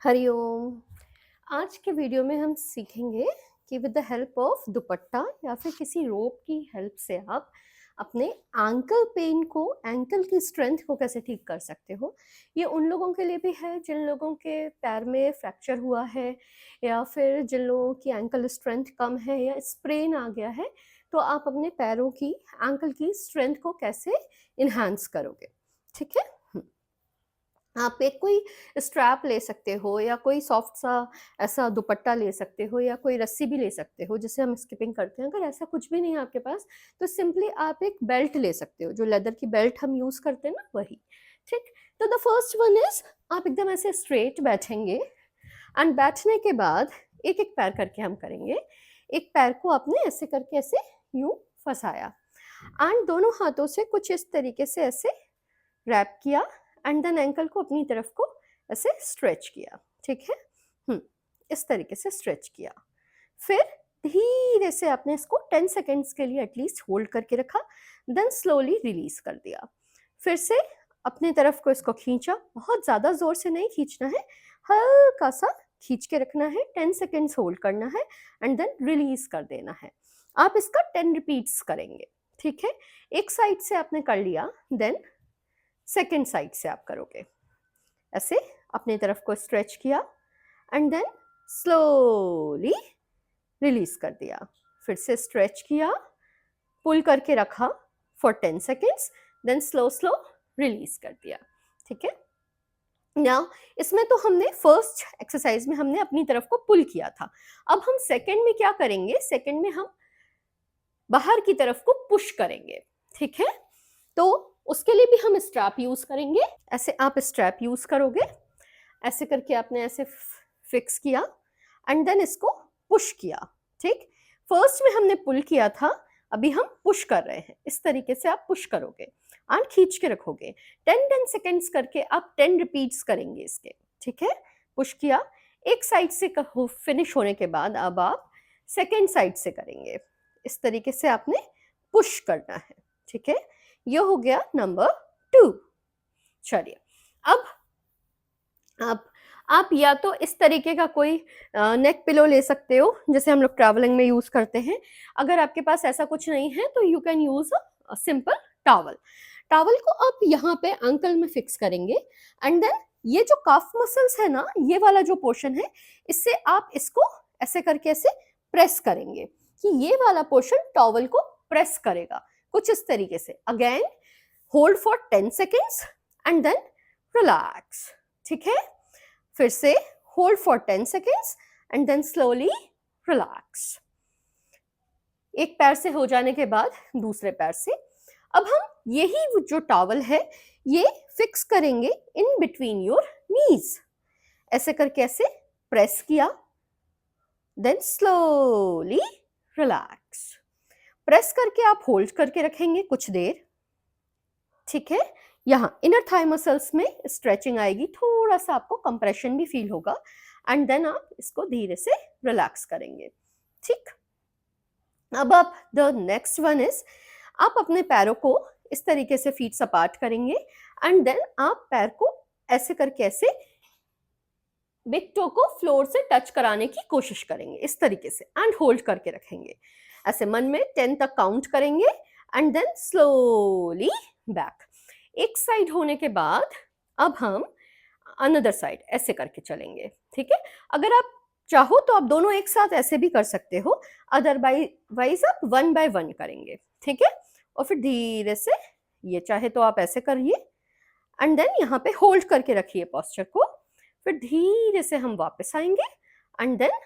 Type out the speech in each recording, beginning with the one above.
हरिओम। आज के वीडियो में हम सीखेंगे कि विद द हेल्प ऑफ दुपट्टा या फिर किसी रोप की हेल्प से आप अपने एंकल पेन को, एंकल की स्ट्रेंथ को कैसे ठीक कर सकते हो। ये उन लोगों के लिए भी है जिन लोगों के पैर में फ्रैक्चर हुआ है या फिर जिन लोगों की एंकल स्ट्रेंथ कम है या स्प्रेन आ गया है, तो आप अपने पैरों की, एंकल की स्ट्रेंथ को कैसे इन्हांस करोगे। ठीक है। आप एक कोई स्ट्रैप ले सकते हो या कोई सॉफ्ट सा ऐसा दुपट्टा ले सकते हो या कोई रस्सी भी ले सकते हो जिससे हम स्किपिंग करते हैं। अगर ऐसा कुछ भी नहीं है आपके पास तो सिंपली आप एक बेल्ट ले सकते हो, जो लेदर की बेल्ट हम यूज करते हैं ना, वही। ठीक। तो द फर्स्ट वन इज, आप एकदम ऐसे स्ट्रेट बैठेंगे एंड बैठने के बाद एक एक पैर करके हम करेंगे। एक पैर को आपने ऐसे करके ऐसे यूं फंसाया एंड दोनों हाथों से कुछ इस तरीके से ऐसे रैप किया एंड देन एंकल को अपनी तरफ को ऐसे स्ट्रेच किया। ठीक है। इस तरीके से स्ट्रेच किया। फिर धीरे से आपने इसको 10 सेकेंड्स के लिए एटलीस्ट होल्ड करके रखा, देन स्लोली रिलीज कर दिया। फिर से अपने तरफ को इसको खींचा, बहुत ज्यादा जोर से नहीं खींचना है, हल्का सा खींच के रखना है, 10 सेकेंड्स होल्ड करना है एंड देन रिलीज कर देना है। आप इसका 10 रिपीट्स करेंगे। ठीक है। एक साइड से आपने कर लिया, देन सेकेंड साइड से आप करोगे। ऐसे अपनी तरफ को स्ट्रेच किया एंड देन स्लोली रिलीज कर दिया। फिर से स्ट्रेच किया, पुल करके रखा for 10 seconds, then slow slow release कर दिया। ठीक है। नाउ इसमें तो हमने फर्स्ट एक्सरसाइज में हमने अपनी तरफ को पुल किया था। अब हम सेकेंड में क्या करेंगे, सेकेंड में हम बाहर की तरफ को पुश करेंगे। ठीक है। तो उसके लिए भी हम स्ट्रैप यूज करेंगे। ऐसे आप स्ट्रैप यूज करोगे, ऐसे करके आपने ऐसे फिक्स किया एंड देन इसको पुश किया। ठीक। फर्स्ट में हमने पुल किया था, अभी हम पुश कर रहे हैं। इस तरीके से आप पुश करोगे एंड खींच के रखोगे। 10 सेकेंड्स करके आप 10 रिपीट्स करेंगे इसके। ठीक है। पुश किया, एक साइड से फिनिश होने के बाद अब आप सेकेंड साइड से करेंगे। इस तरीके से आपने पुश करना है। ठीक है। ये हो गया नंबर 2। चलिए, अब आप या तो इस तरीके का कोई नेक पिलो ले सकते हो जैसे हम लोग ट्रैवलिंग में यूज करते हैं। अगर आपके पास ऐसा कुछ नहीं है तो you can use a simple towel. Towel को आप यहाँ पे एंकल में फिक्स करेंगे एंड देन ये जो काफ मसल्स है ना, ये वाला जो पोर्शन है, इससे आप इसको ऐसे करके ऐसे प्रेस करेंगे कि ये वाला पोर्शन टॉवल को प्रेस करेगा कुछ इस तरीके से। Again hold for 10 seconds and then relax. ठीक है। फिर से hold for 10 seconds and then slowly relax. एक पैर से हो जाने के बाद दूसरे पैर से अब हम यही जो टॉवल है ये फिक्स करेंगे इन बिटवीन योर नीज। ऐसे करके ऐसे प्रेस किया, देन स्लोली रिलैक्स। प्रेस करके आप होल्ड करके रखेंगे कुछ देर। ठीक है। यहाँ इनर थाई मसल्स में स्ट्रेचिंग आएगी, थोड़ा सा आपको कंप्रेशन भी फील होगा एंड देन आप इसको धीरे से रिलैक्स करेंगे। ठीक। अब आप द नेक्स्ट वन इज, आप अपने पैरों को इस तरीके से फीट अपार्ट करेंगे एंड देन आप पैर को ऐसे करके ऐसे बिग टो को फ्लोर से टच कराने की कोशिश करेंगे इस तरीके से एंड होल्ड करके रखेंगे। ऐसे मन में 10 तक काउंट करेंगे एंड देन स्लोली बैक। एक साइड होने के बाद अब हम अनदर साइड ऐसे करके चलेंगे। ठीक है। अगर आप चाहो तो आप दोनों एक साथ ऐसे भी कर सकते हो, अदरवाइज आप 1 बाय 1 करेंगे। ठीक है। और फिर धीरे से ये चाहे तो आप ऐसे करिए एंड देन यहाँ पे होल्ड करके रखिए पोस्चर को। फिर धीरे से हम वापस आएंगे एंड देन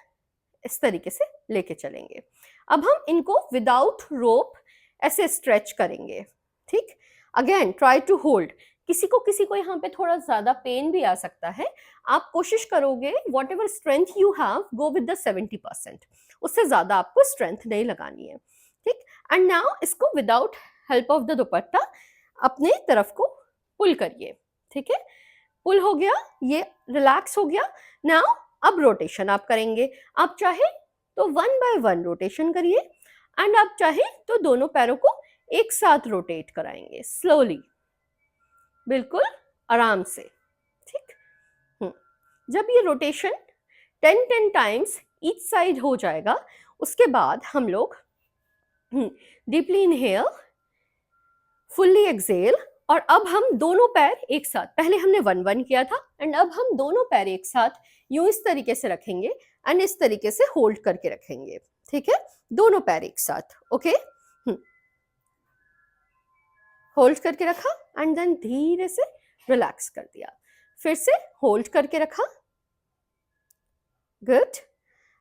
इस तरीके से लेके चलेंगे। अब हम इनको विदाउट रोप ऐसे स्ट्रेच करेंगे। ठीक। Again try to hold. किसी को यहाँ पे थोड़ा ज्यादा पेन भी आ सकता है। आप कोशिश करोगे what ever strength you have, go with the 70%, उससे ज्यादा आपको स्ट्रेंथ नहीं लगानी है। ठीक। एंड नाउ इसको विदाउट हेल्प ऑफ द दुपट्टा अपने तरफ को पुल करिए। ठीक है। पुल हो गया, ये रिलैक्स हो गया। नाउ अब रोटेशन आप करेंगे। आप चाहे तो 1 बाय 1 रोटेशन करिए एंड आप चाहे तो दोनों पैरों को एक साथ रोटेट कराएंगे स्लोली, बिल्कुल आराम से। ठीक। जब ये रोटेशन 10 टाइम्स ईच साइड हो जाएगा, उसके बाद हम लोग डीपली इनहेल, फुल्ली एक्सेल, और अब हम दोनों पैर एक साथ, पहले हमने 1-1 किया था एंड अब हम दोनों पैर एक साथ यूं इस तरीके से रखेंगे एंड इस तरीके से होल्ड करके रखेंगे, ठीक है, दोनों पैर एक साथ, ओके। होल्ड करके रखा एंड देन धीरे से रिलैक्स कर दिया, फिर से होल्ड करके रखा, गुड,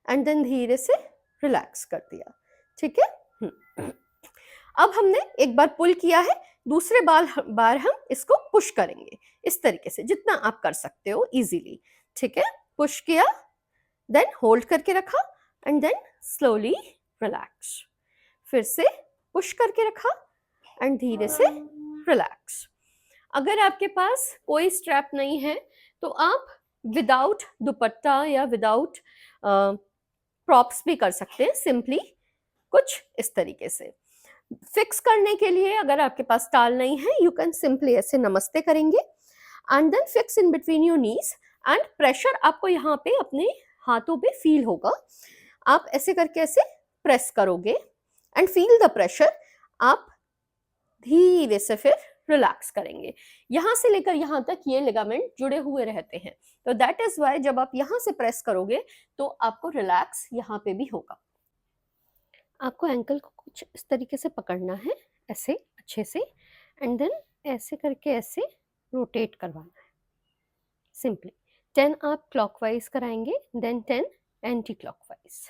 एंड देन धीरे से रिलैक्स कर दिया, ठीक है। अब हमने एक बार पुल किया है, दूसरे बार हम इसको पुश करेंगे इस तरीके से, जितना आप कर सकते हो इजीली, ठीक है। पुश किया, देन होल्ड करके रखा एंड देन स्लोली रिलैक्स, फिर से पुश करके रखा एंड धीरे से रिलैक्स। अगर आपके पास कोई स्ट्रैप नहीं है तो आप विदाउट दुपट्टा या विदाउट प्रॉप्स भी कर सकते हैं, सिंपली कुछ इस तरीके से। फिक्स करने के लिए अगर आपके पास टाल नहीं है, यू कैन सिंपली ऐसे नमस्ते करेंगे and then fix in between your knees, and pressure आपको यहाँ पे अपने हाथों पे फील होगा, आप ऐसे करके ऐसे प्रेस करोगे एंड फील द प्रेशर, आप धीरे से फिर रिलैक्स करेंगे। यहाँ से लेकर यहाँ तक ये लिगामेंट जुड़े हुए रहते हैं, तो दैट इज वाई जब आप यहाँ से प्रेस करोगे तो आपको रिलैक्स यहाँ पे भी होगा। आपको एंकल को कुछ इस तरीके से पकड़ना है, ऐसे अच्छे से, एंड देन ऐसे करके ऐसे रोटेट करवाना है सिंपली। 10 आप क्लॉकवाइज कराएंगे, देन 10 एंटी क्लॉकवाइज,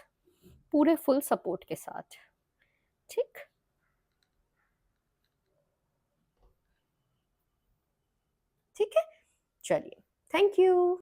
पूरे फुल सपोर्ट के साथ, ठीक। ठीक है, चलिए, थैंक यू।